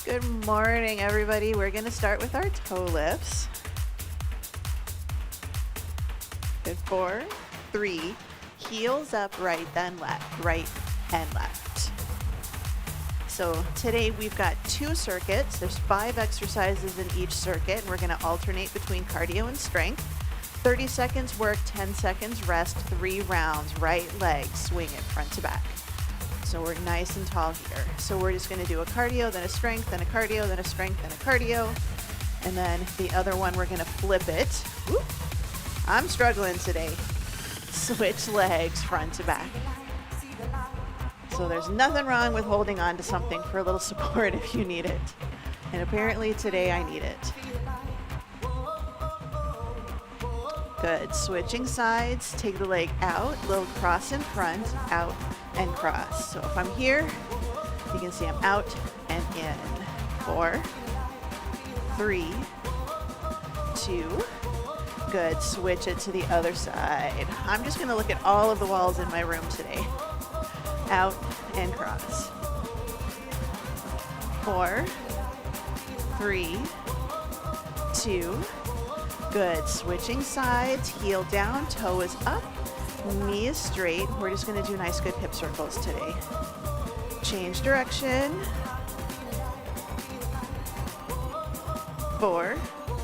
Good morning, everybody. We're going to start with our toe lifts. Good. 4, 3, heels up, right, then left, right and left. So today we've got 2 circuits. There's 5 exercises in each circuit, and we're going to alternate between cardio and strength. 30 seconds work, 10 seconds rest, 3 rounds, right leg, swing it front to back. So we're nice and tall here. So we're just going to do a cardio, then a strength, then a cardio, then a strength, then a cardio. And then the other one, we're going to flip it. Whoop. I'm struggling today. Switch legs front to back. So there's nothing wrong with holding on to something for a little support if you need it. And apparently today I need it. Good. Switching sides, take the leg out, little cross in front, out and cross. So if I'm here, you can see I'm out and in. 4, 3, 2. Good. Switch it to the other side. I'm just going to look at all of the walls in my room today. Out and cross. 4, 3, 2. Good. Switching sides, heel down, toe is up, knee is straight. We're just going to do nice, good hip circles today. Change direction. 4,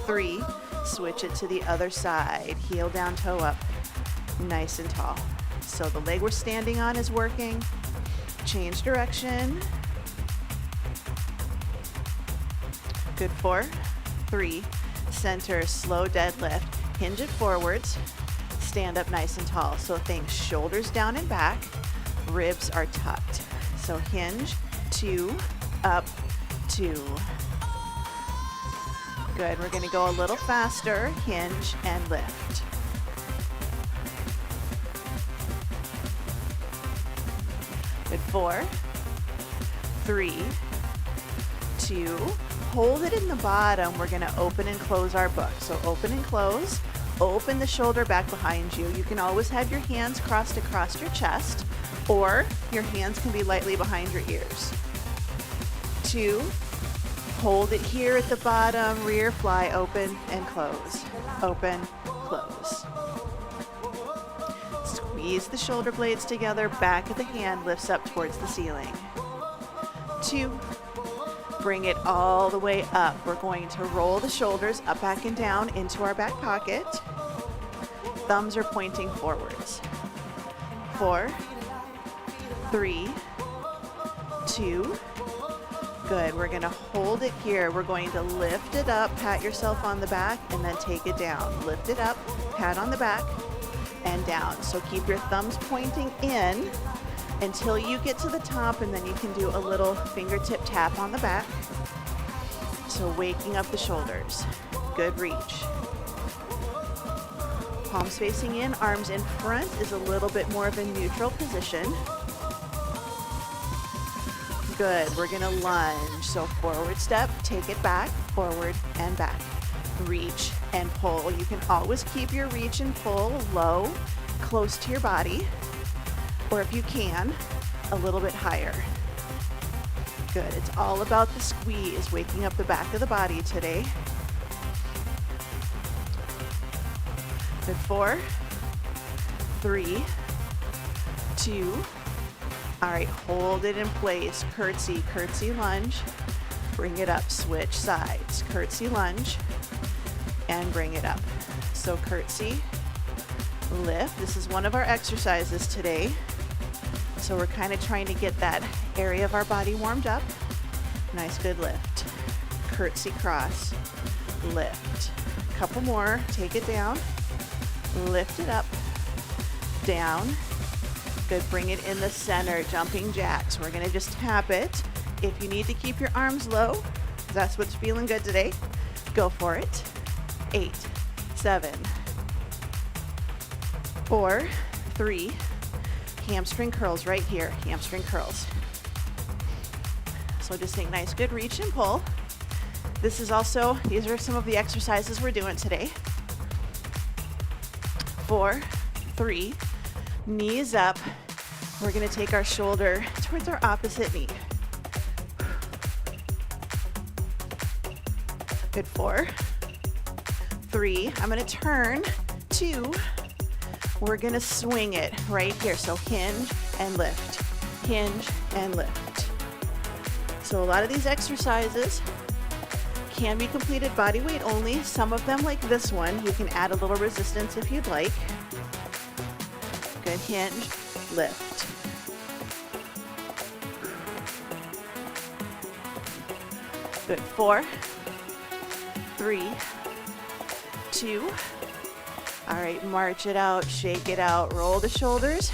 3, switch it to the other side. Heel down, toe up, nice and tall. So the leg we're standing on is working. Change direction. Good. 4, 3, center, slow deadlift, hinge it forwards, stand up nice and tall. So think shoulders down and back, ribs are tucked. So hinge, 2, up, 2. Good. We're going to go a little faster, hinge and lift. Good. 4, 3, 2. Hold it in the bottom. We're going to open and close our book. So open and close. Open the shoulder back behind you. You can always have your hands crossed across your chest, or your hands can be lightly behind your ears. 2. Hold it here at the bottom. Rear fly, open and close. Open, close. Squeeze the shoulder blades together. Back of the hand lifts up towards the ceiling. 2. Bring it all the way up. We're going to roll the shoulders up, back, and down into our back pocket. Thumbs are pointing forwards. 4, 3, 2. Good. We're going to hold it here. We're going to lift it up, pat yourself on the back, and then take it down. Lift it up, pat on the back, and down. So keep your thumbs pointing in until you get to the top, and then you can do a little fingertip tap on the back. So waking up the shoulders. Good reach. Palms facing in, arms in front is a little bit more of a neutral position. Good. We're going to lunge. So forward step, take it back, forward and back. Reach and pull. You can always keep your reach and pull low, close to your body. Or if you can, a little bit higher. Good. It's all about the squeeze, waking up the back of the body today. Good. 4, 3, 2. All right, hold it in place. Curtsy, curtsy lunge. Bring it up, switch sides. Curtsy lunge, and bring it up. So curtsy, lift. This is one of our exercises today. So we're kind of trying to get that area of our body warmed up. Nice, good lift. Curtsy cross, lift. Couple more, take it down, lift it up, down. Good, bring it in the center, jumping jacks. We're gonna just tap it. If you need to keep your arms low, that's what's feeling good today, go for it. 8, 7, 4, 3, hamstring curls right here, hamstring curls. So just think nice, good reach and pull. This is also, these are some of the exercises we're doing today. 4, 3, knees up. We're gonna take our shoulder towards our opposite knee. Good, 4, 3. I'm gonna turn, 2. We're gonna swing it right here. So hinge and lift, hinge and lift. So a lot of these exercises can be completed body weight only. Some of them, like this one, you can add a little resistance if you'd like. Good, hinge, lift. Good, 4, 3, 2. All right, march it out, shake it out, roll the shoulders,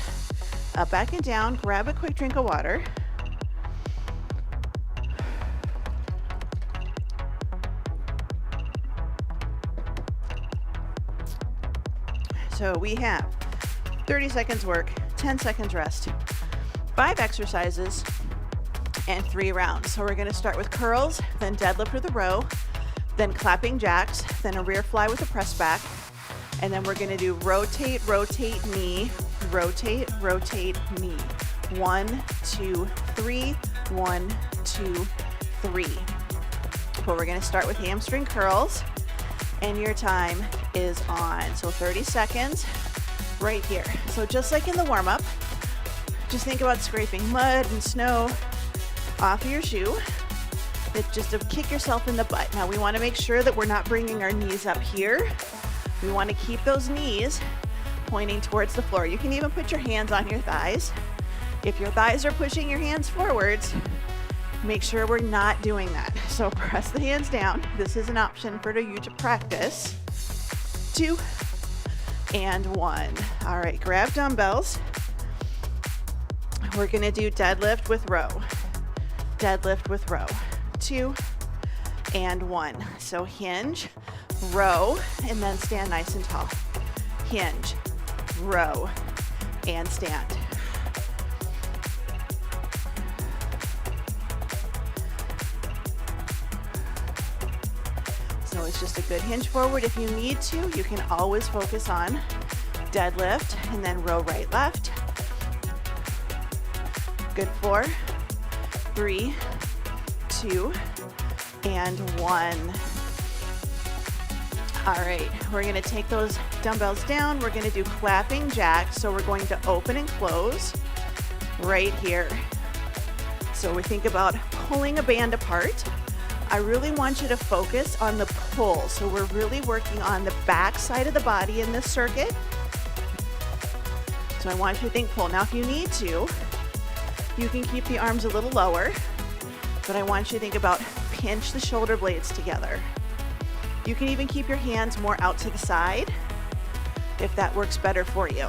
up, back, and down. Grab a quick drink of water. So we have 30 seconds work, 10 seconds rest, 5 exercises, and 3 rounds. So we're gonna start with curls, then deadlift with a row, then clapping jacks, then a rear fly with a press back, and then we're gonna do rotate, rotate, knee, rotate, rotate, knee. 1, 2, 3, 1, 2, 3. But we're gonna start with hamstring curls, and your time is on. So 30 seconds right here. So just like in the warm-up, just think about scraping mud and snow off of your shoe. It's just to kick yourself in the butt. Now we want to make sure that we're not bringing our knees up here. We want to keep those knees pointing towards the floor. You can even put your hands on your thighs. If your thighs are pushing your hands forwards, make sure we're not doing that. So press the hands down. This is an option for you to practice. 2 and 1. All right, grab dumbbells. We're gonna do deadlift with row. Deadlift with row. 2 and 1. So hinge, row, and then stand nice and tall. Hinge, row, and stand. So it's just a good hinge forward. If you need to, you can always focus on deadlift and then row right, left. Good, 4, 3, 2, and 1. All right, we're gonna take those dumbbells down. We're gonna do clapping jacks. So we're going to open and close right here. So we think about pulling a band apart. I really want you to focus on the pull. So we're really working on the back side of the body in this circuit. So I want you to think pull. Now if you need to, you can keep the arms a little lower, but I want you to think about pinch the shoulder blades together. You can even keep your hands more out to the side if that works better for you.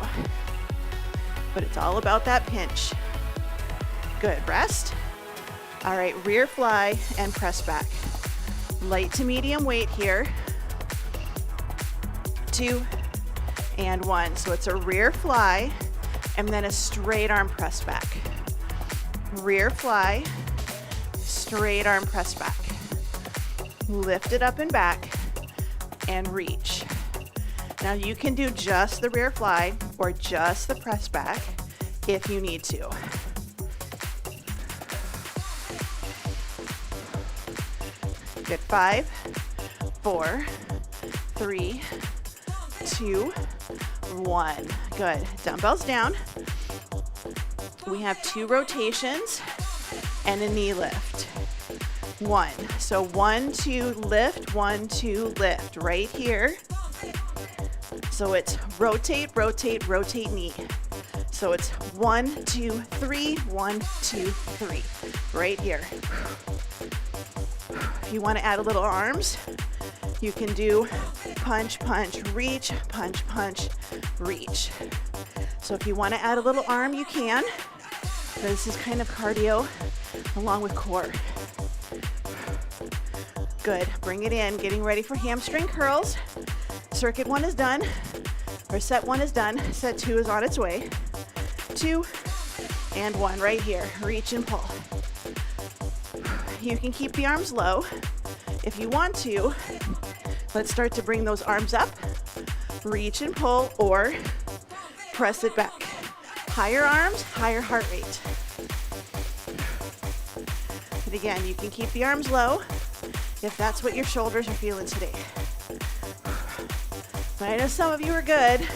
But it's all about that pinch. Good, rest. All right, rear fly and press back. Light to medium weight here. 2 and 1. So it's a rear fly and then a straight arm press back. Rear fly, straight arm press back. Lift it up and back and reach. Now you can do just the rear fly or just the press back if you need to. Good, 5, 4, 3, 2, 1. Good, dumbbells down. We have 2 rotations and a knee lift. 1, so 1, 2, lift, 1, 2, lift, right here. So it's rotate, rotate, rotate, knee. So it's 1, 2, 3, 1, 2, 3, right here. If you want to add a little arms, you can do punch, punch, reach, punch, punch, reach. So if you want to add a little arm, you can. This is kind of cardio along with core. Good, bring it in, getting ready for hamstring curls. Circuit 1 is done, or set 1 is done. Set 2 is on its way. 2 and 1 right here, reach and pull. You can keep the arms low if you want to. Let's start to bring those arms up, reach and pull, or press it back. Higher arms, higher heart rate. And again, you can keep the arms low if that's what your shoulders are feeling today. But I know some of you are good.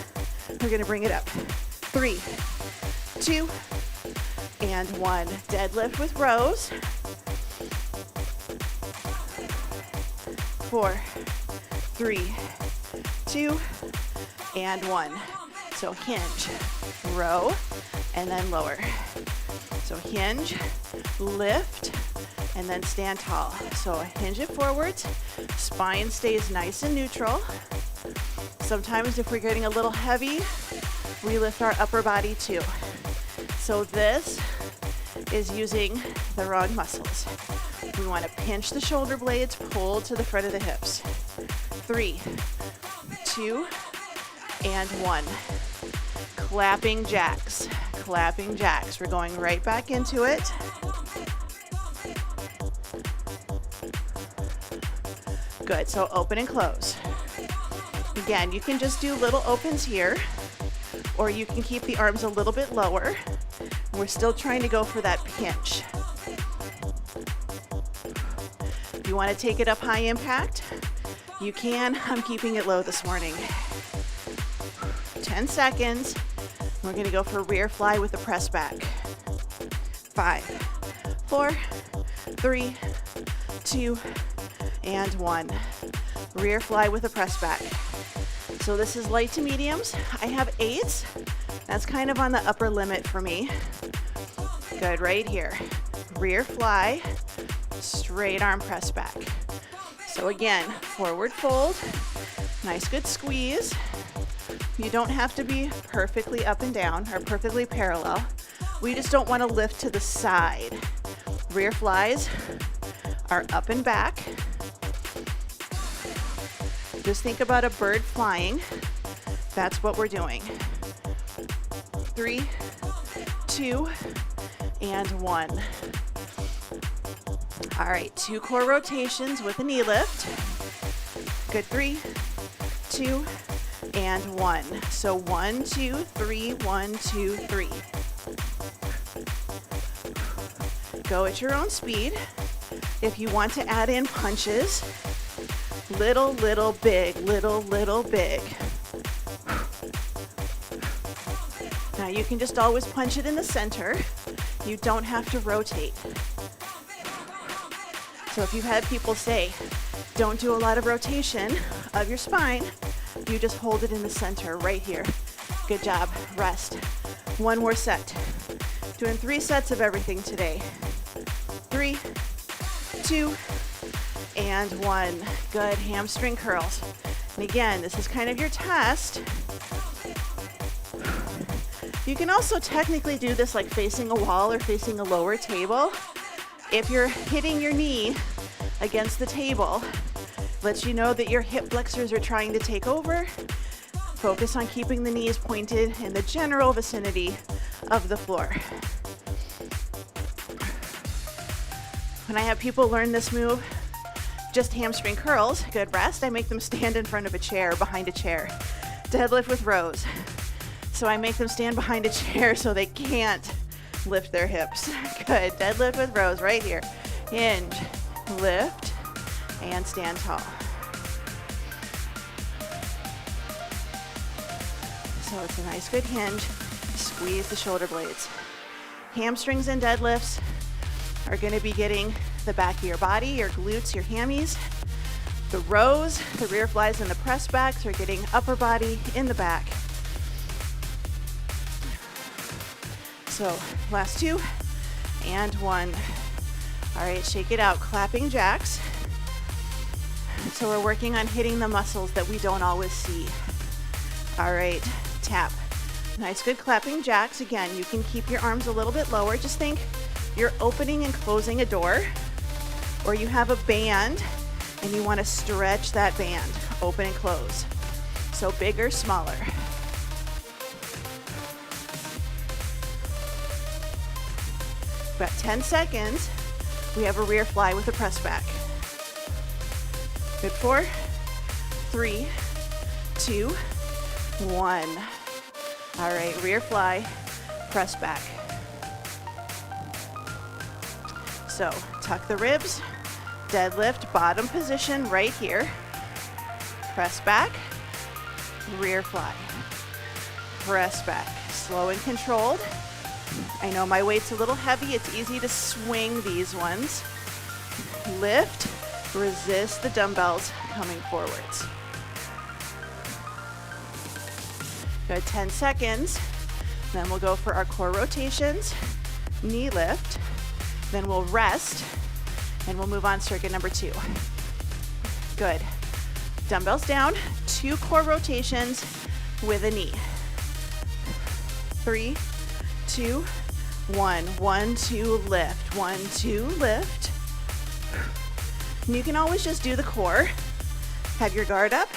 We're gonna bring it up. 3, 2, and 1. Deadlift with rows. 4, 3, 2, and 1. So hinge, row, and then lower. So hinge, lift, and then stand tall. So hinge it forwards, spine stays nice and neutral. Sometimes if we're getting a little heavy, we lift our upper body too. So this is using the wrong muscles. We want to pinch the shoulder blades, pull to the front of the hips. 3, 2, and 1. Clapping jacks, clapping jacks. We're going right back into it. Good, so open and close. Again, you can just do little opens here, or you can keep the arms a little bit lower. We're still trying to go for that pinch. If you want to take it up high impact, you can. I'm keeping it low this morning. 10 seconds. We're going to go for rear fly with the press back. 5, 4, 3, 2, and 1. Rear fly with a press back. So this is light to mediums. I have 8s. That's kind of on the upper limit for me. Good, right here. Rear fly, straight arm press back. So again, forward fold, nice good squeeze. You don't have to be perfectly up and down or perfectly parallel. We just don't want to lift to the side. Rear flies are up and back. Just think about a bird flying. That's what we're doing. 3, 2, and 1. All right, 2 core rotations with a knee lift. Good, 3, 2, and 1. So 1, 2, 3, 1, 2, 3. Go at your own speed. If you want to add in punches, little, little, big, little, little, big. Now you can just always punch it in the center. You don't have to rotate. So if you've had people say, don't do a lot of rotation of your spine, you just hold it in the center right here. Good job, rest. 1 more set. Doing 3 sets of everything today. 3, 2, and 1. Good, hamstring curls. And again, this is kind of your test. You can also technically do this like facing a wall or facing a lower table. If you're hitting your knee against the table, lets you know that your hip flexors are trying to take over. Focus on keeping the knees pointed in the general vicinity of the floor. When I have people learn this move, just hamstring curls, good rest, I make them stand in front of a chair, behind a chair. Deadlift with rows. So I make them stand behind a chair so they can't lift their hips. Good, deadlift with rows right here. Hinge, lift, and stand tall. So it's a nice good hinge. Squeeze the shoulder blades. Hamstrings and deadlifts are going to be getting the back of your body, your glutes, your hammies. The rows, the rear flies, and the press backs are getting upper body in the back. So last 2 and 1. All right, shake it out, clapping jacks. So we're working on hitting the muscles that we don't always see. All right, tap. Nice, good clapping jacks. Again, you can keep your arms a little bit lower. Just think you're opening and closing a door, or you have a band and you want to stretch that band, open and close. So bigger, smaller. About 10 seconds. We have a rear fly with a press back. Good, 4, 3, 2, 1. All right, rear fly, press back. So tuck the ribs, Deadlift, bottom position right here. Press back, rear fly. Press back, slow and controlled. I know my weight's a little heavy. It's easy to swing these ones. Lift, resist the dumbbells coming forwards. Good, 10 seconds. Then we'll go for our core rotations, knee lift, then we'll rest, and we'll move on circuit number 2. Good. Dumbbells down, 2 core rotations with a knee. 3, 2, 1. 1, 2, lift. 1, 2, lift. And you can always just do the core. Have your guard up.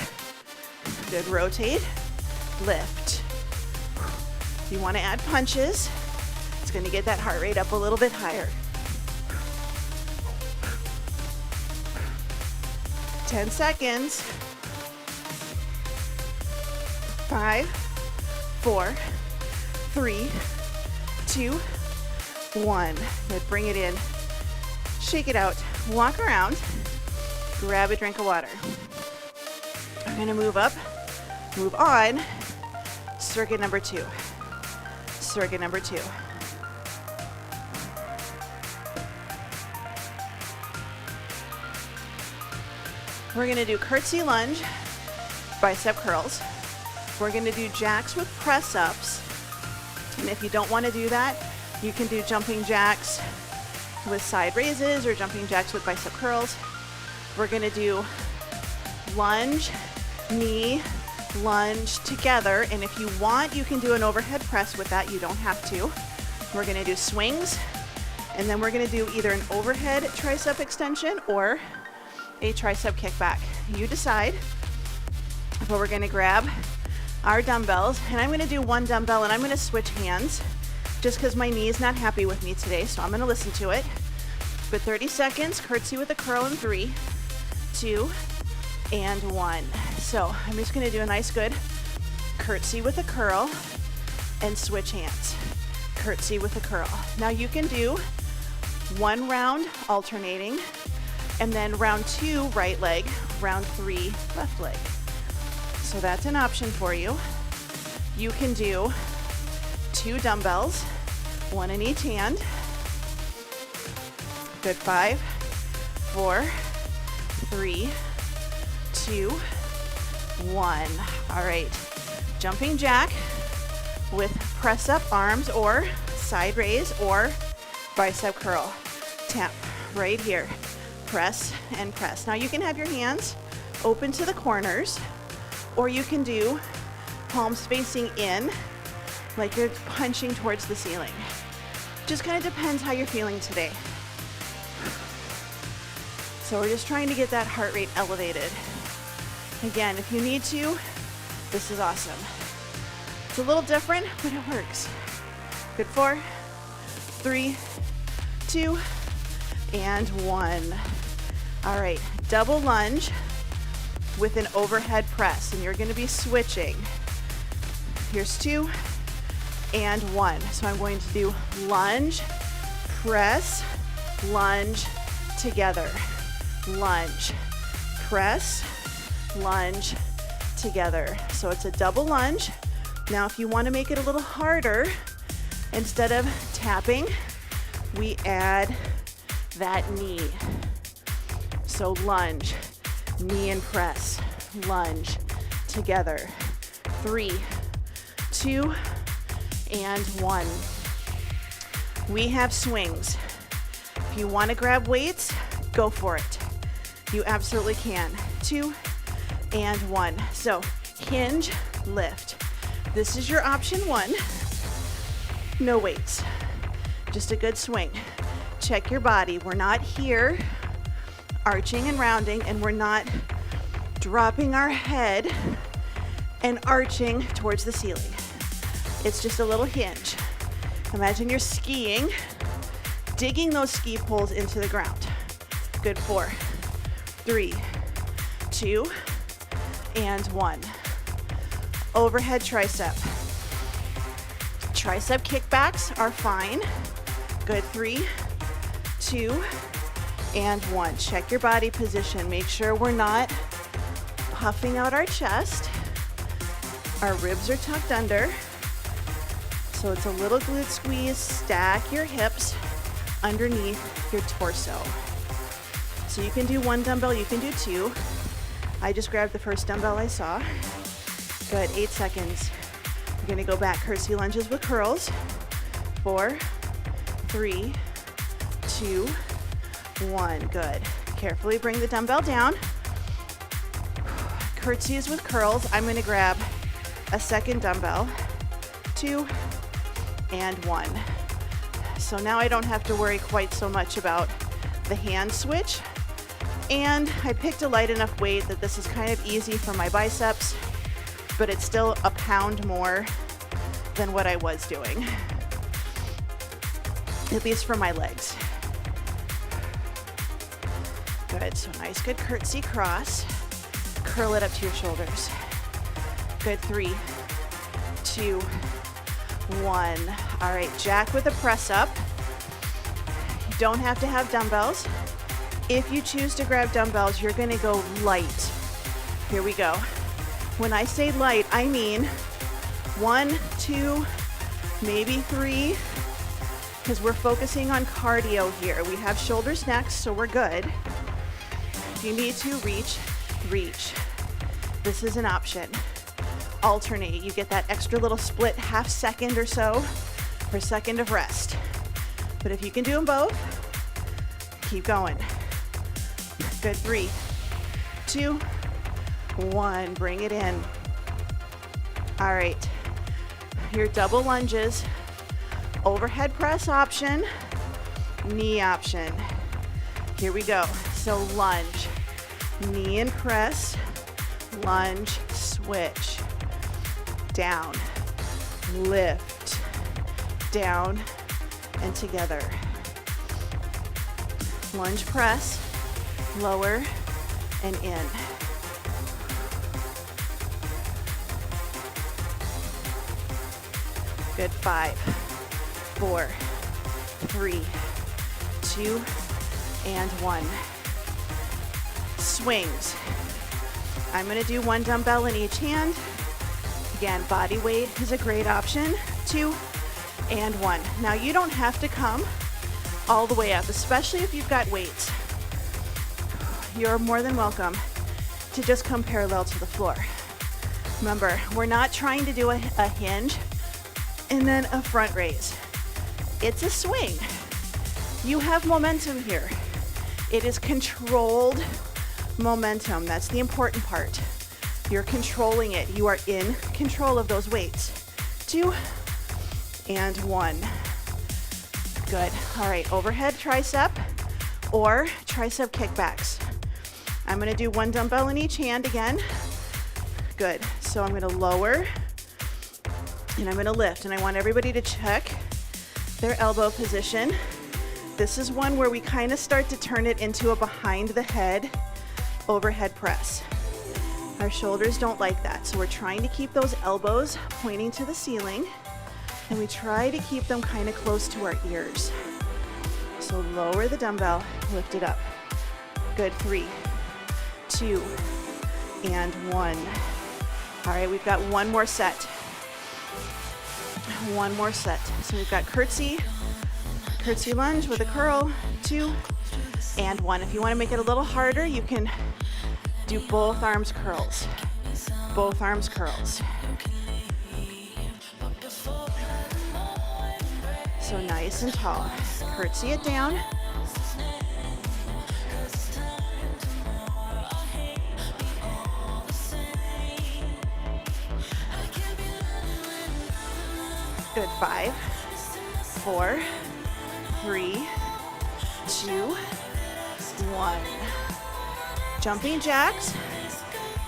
Good, rotate, lift. If you want to add punches, it's going to get that heart rate up a little bit higher. 10 seconds. 5, 4, 3, 2, 1. Good, bring it in. Shake it out. Walk around. Grab a drink of water. I'm going to move up, move on. Circuit number 2. Circuit number 2. We're going to do curtsy lunge, bicep curls. We're going to do jacks with press ups. And if you don't want to do that, you can do jumping jacks with side raises or jumping jacks with bicep curls. We're going to do lunge, knee, lunge together. And if you want, you can do an overhead press with that. You don't have to. We're going to do swings. And then we're going to do either an overhead tricep extension or a tricep kickback. You decide. But we're going to grab our dumbbells, and I'm going to do one dumbbell and I'm going to switch hands just because my knee is not happy with me today, so I'm going to listen to it. But 30 seconds, curtsy with a curl in 3, 2, and 1. So I'm just going to do a nice good curtsy with a curl and switch hands. Curtsy with a curl. Now you can do 1 round alternating, and then round 2 right leg, round 3 left leg. So that's an option for you. You can do 2 dumbbells, 1 in each hand. Good, 5, 4, 3, 2, 1. All right, jumping jack with press up arms or side raise or bicep curl. Tap right here, press and press. Now you can have your hands open to the corners, or you can do palms facing in, like you're punching towards the ceiling. Just kind of depends how you're feeling today. So we're just trying to get that heart rate elevated. Again, if you need to, this is awesome. It's a little different, but it works. Good, 4, 3, 2, and 1. All right, double lunge with an overhead press, and you're going to be switching. Here's 2 and 1. So I'm going to do lunge, press, lunge together. Lunge, press, lunge together. So it's a double lunge. Now if you want to make it a little harder, instead of tapping, we add that knee. So lunge, knee and press, lunge together. 3, 2, and 1. We have swings. If you want to grab weights, go for it. You absolutely can. 2 and 1. So hinge, lift. This is your option 1. No weights, just a good swing. Check your body. We're not here arching and rounding, and we're not dropping our head and arching towards the ceiling. It's just a little hinge. Imagine you're skiing, digging those ski poles into the ground. Good, 4, 3, 2, and 1. Overhead tricep. Tricep kickbacks are fine. Good, 3, 2, and 1. Check your body position. Make sure we're not puffing out our chest. Our ribs are tucked under. So it's a little glute squeeze. Stack your hips underneath your torso. So you can do 1 dumbbell, you can do 2. I just grabbed the first dumbbell I saw. Good, 8 seconds. We're gonna go back, curtsy lunges with curls. 4, 3, 2, 1, good. Carefully bring the dumbbell down. Curtsies with curls. I'm gonna grab a second dumbbell, 2, and 1. So now I don't have to worry quite so much about the hand switch. And I picked a light enough weight that this is kind of easy for my biceps, but it's still a pound more than what I was doing, at least for my legs. Good, so nice, good curtsy cross. Curl it up to your shoulders. Good, 3, 2, 1. All right, jack with a press up. You don't have to have dumbbells. If you choose to grab dumbbells, you're gonna go light. Here we go. When I say light, I mean 1, 2, maybe 3, because we're focusing on cardio here. We have shoulders next, so we're good. If you need to reach, reach. This is an option. Alternate. You get that extra little split half second or so per second of rest. But if you can do them both, keep going. Good, 3, 2, 1. Bring it in. All right. Your double lunges. Overhead press option. Knee option. Here we go. So lunge. Knee and press. Lunge. Switch. Down. Lift. Down. And together. Lunge press. Lower and in. Good, 5, 4, 3, 2, and 1. Swings. I'm gonna do 1 dumbbell in each hand. Again, body weight is a great option. 2 and 1. Now you don't have to come all the way up, especially if you've got weights. You're more than welcome to just come parallel to the floor. Remember, we're not trying to do a hinge and then a front raise. It's a swing. You have momentum here. It is controlled momentum. That's the important part. You're controlling it. You are in control of those weights. 2 and 1. Good. All right, overhead tricep or tricep kickbacks. I'm gonna do 1 dumbbell in each hand again. Good. So I'm gonna lower and I'm gonna lift, and I want everybody to check their elbow position. This is one where we kind of start to turn it into a behind the head overhead press. Our shoulders don't like that, so we're trying to keep those elbows pointing to the ceiling, and we try to keep them kind of close to our ears. So lower the dumbbell, lift it up. Good, 3, 2, and 1. All right, we've got 1 more set. 1 more set. So we've got curtsy lunge with a curl, 2, and 1. If you want to make it a little harder, you can do both arms curls. Both arms curls. So nice and tall. Curtsy it down. Good, 5, 4, 3, 2, 1. Jumping jacks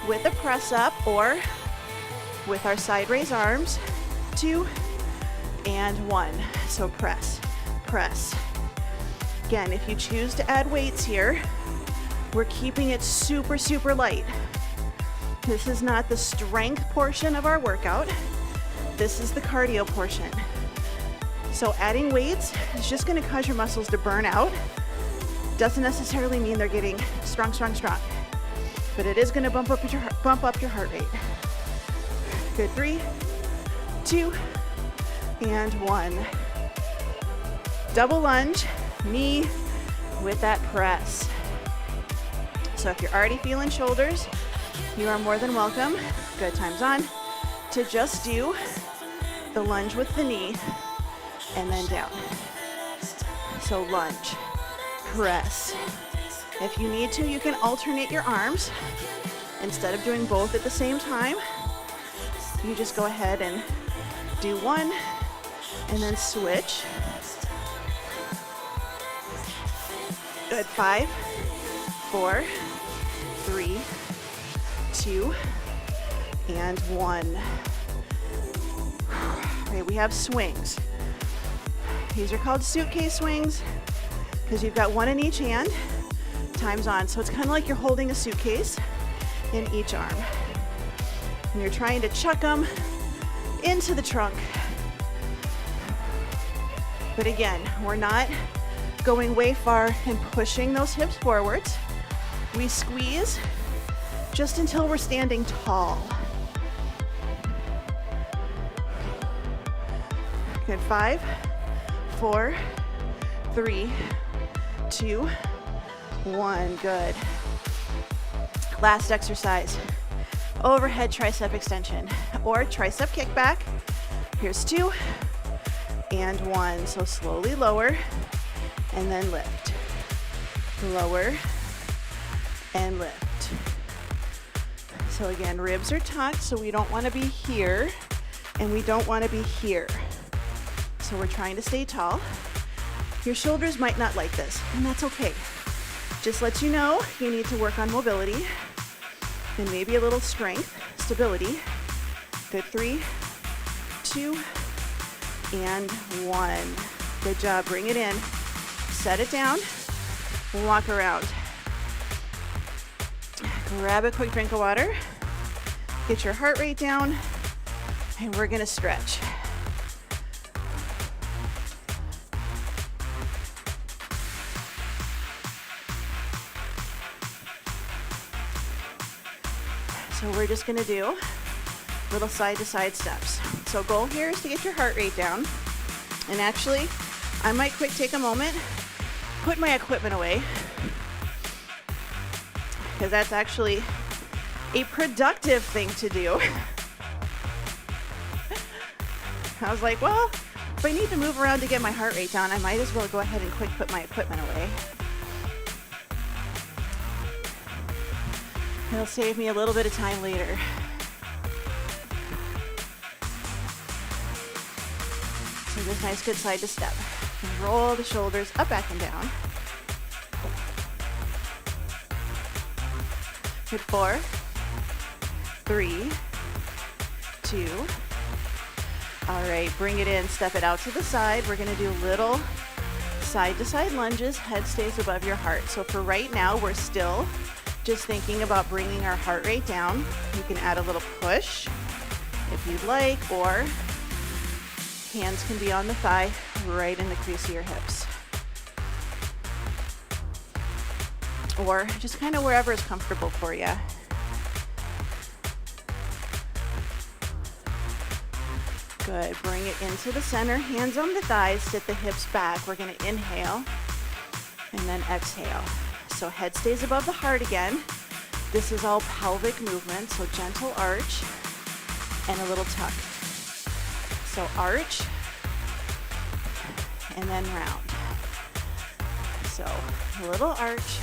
with a press up or with our side raise arms. 2 and 1. So press, press. Again, if you choose to add weights here, we're keeping it super, super light. This is not the strength portion of our workout. This is the cardio portion. So adding weights is just gonna cause your muscles to burn out. Doesn't necessarily mean they're getting strong, strong, strong, but it is going to bump up your heart rate. Good, 3, 2, and 1. Double lunge, knee with that press. So if you're already feeling shoulders, you are more than welcome, good times on, to just do the lunge with the knee and then down. So lunge, press. If you need to, you can alternate your arms. Instead of doing both at the same time, you just go ahead and do one and then switch. Good, 5, 4, 3, 2, and 1. Okay, we have swings. These are called suitcase swings because you've got one in each hand, times on. So it's kind of like you're holding a suitcase in each arm. And you're trying to chuck them into the trunk. But again, we're not going way far and pushing those hips forwards. We squeeze just until we're standing tall. Good, 5, 4, 3, 2, 1, good. Last exercise, overhead tricep extension or tricep kickback. Here's 2 and 1. So slowly lower and then lift. Lower and lift. So again, ribs are tucked, so we don't want to be here and we don't want to be here. So we're trying to stay tall. Your shoulders might not like this, and that's okay. Just let you know you need to work on mobility and maybe a little strength, stability. Good, 3, 2, and 1. Good job, bring it in. Set it down, walk around. Grab a quick drink of water, get your heart rate down, and we're gonna stretch. So we're just gonna do little side to side steps. So goal here is to get your heart rate down. And actually, I might quick take a moment, put my equipment away, because that's actually a productive thing to do. I was like, well, if I need to move around to get my heart rate down, I might as well go ahead and quick put my equipment away. It'll save me a little bit of time later. So just nice, good side to step. And roll the shoulders up, back, and down. Good, 4, 3, 2. All right, bring it in, step it out to the side. We're gonna do little side to side lunges. Head stays above your heart. So for right now, we're still just thinking about bringing our heart rate down. You can add a little push if you'd like, or hands can be on the thigh, right in the crease of your hips. Or just kind of wherever is comfortable for you. Good, bring it into the center, hands on the thighs, sit the hips back. We're gonna inhale and then exhale. So head stays above the heart again. This is all pelvic movement, so gentle arch and a little tuck. So arch and then round. So a little arch,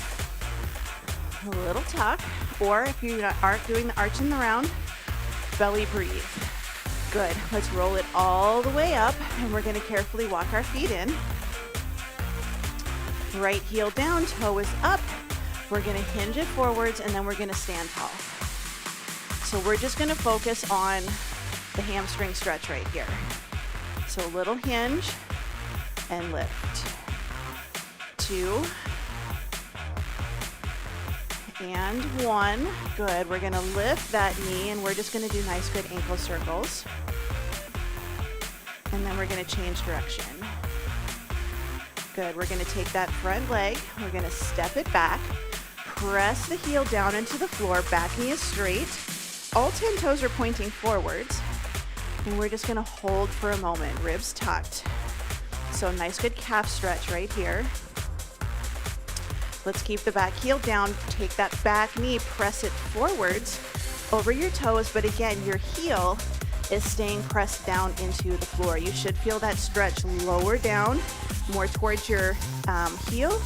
a little tuck, or if you aren't doing the arch and the round, belly breathe. Good, let's roll it all the way up, and we're gonna carefully walk our feet in. Right heel down, toe is up. We're gonna hinge it forwards, and then we're gonna stand tall. So we're just gonna focus on the hamstring stretch right here. So a little hinge and lift. 2 and 1. Good, we're gonna lift that knee, and we're just gonna do nice, good ankle circles. And then we're gonna change direction. Good, we're gonna take that front leg, we're gonna step it back, press the heel down into the floor, back knee is straight, all 10 toes are pointing forwards, and we're just gonna hold for a moment, ribs tucked. So nice good calf stretch right here. Let's keep the back heel down, take that back knee, press it forwards over your toes, but again, your heel is staying pressed down into the floor. You should feel that stretch lower down, more towards your heel,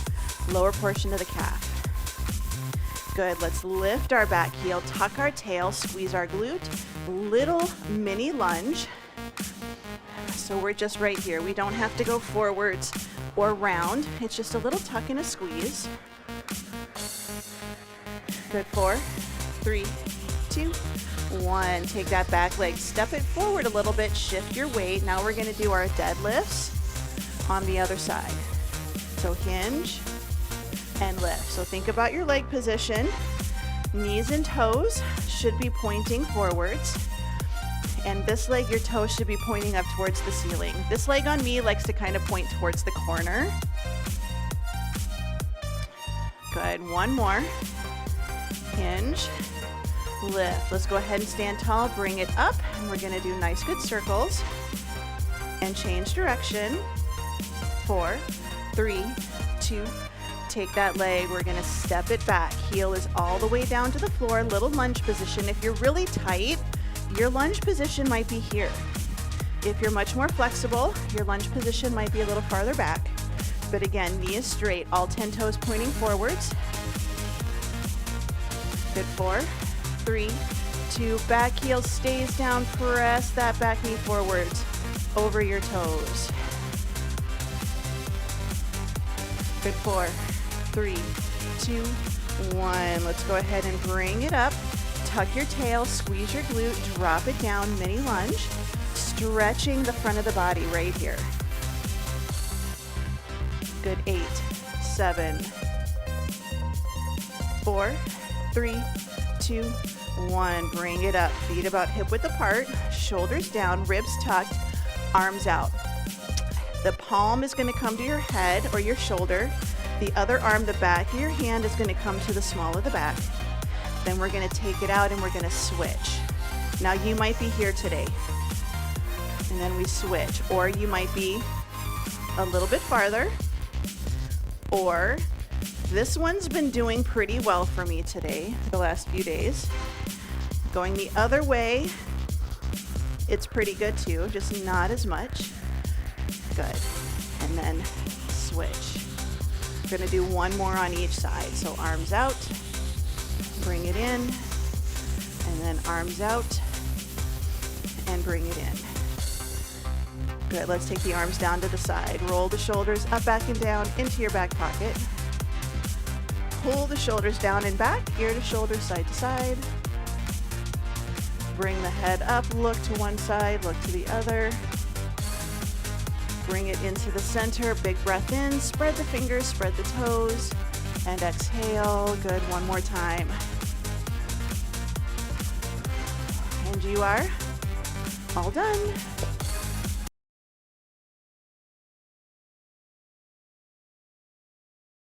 lower portion of the calf. Good, let's lift our back heel, tuck our tail, squeeze our glute, little mini lunge. So we're just right here. We don't have to go forwards or round. It's just a little tuck and a squeeze. Good, 4, 3, 2, 1. Take that back leg, step it forward a little bit, shift your weight. Now we're gonna do our deadlifts on the other side. So hinge and lift. So think about your leg position. Knees and toes should be pointing forwards. And this leg, your toes should be pointing up towards the ceiling. This leg on me likes to kind of point towards the corner. Good, one more. Hinge, lift. Let's go ahead and stand tall, bring it up, and we're gonna do nice good circles. And change direction. 4, 3, 2, take that leg, we're gonna step it back. Heel is all the way down to the floor, little lunge position. If you're really tight, your lunge position might be here. If you're much more flexible, your lunge position might be a little farther back. But again, knee is straight, all 10 toes pointing forwards. Good, 4, 3, 2, back heel stays down, press that back knee forwards over your toes. Good, 4, 3, 2, 1. Let's go ahead and bring it up. Tuck your tail, squeeze your glute, drop it down, mini lunge, stretching the front of the body right here. Good, 8, 7, 4, 3, 2, 1. Bring it up, feet about hip width apart, shoulders down, ribs tucked, arms out. The palm is gonna come to your head or your shoulder. The other arm, the back of your hand is gonna come to the small of the back. Then we're gonna take it out and we're gonna switch. Now you might be here today, and then we switch, or you might be a little bit farther, or this one's been doing pretty well for me today, the last few days. Going the other way, it's pretty good too, just not as much. Good, and then switch. We're gonna do one more on each side. So arms out, bring it in, and then arms out, and bring it in. Good, let's take the arms down to the side. Roll the shoulders up, back, and down into your back pocket. Pull the shoulders down and back, ear to shoulder, side to side. Bring the head up, look to one side, look to the other. Bring it into the center, big breath in, spread the fingers, spread the toes, and exhale. Good, one more time. And you are all done.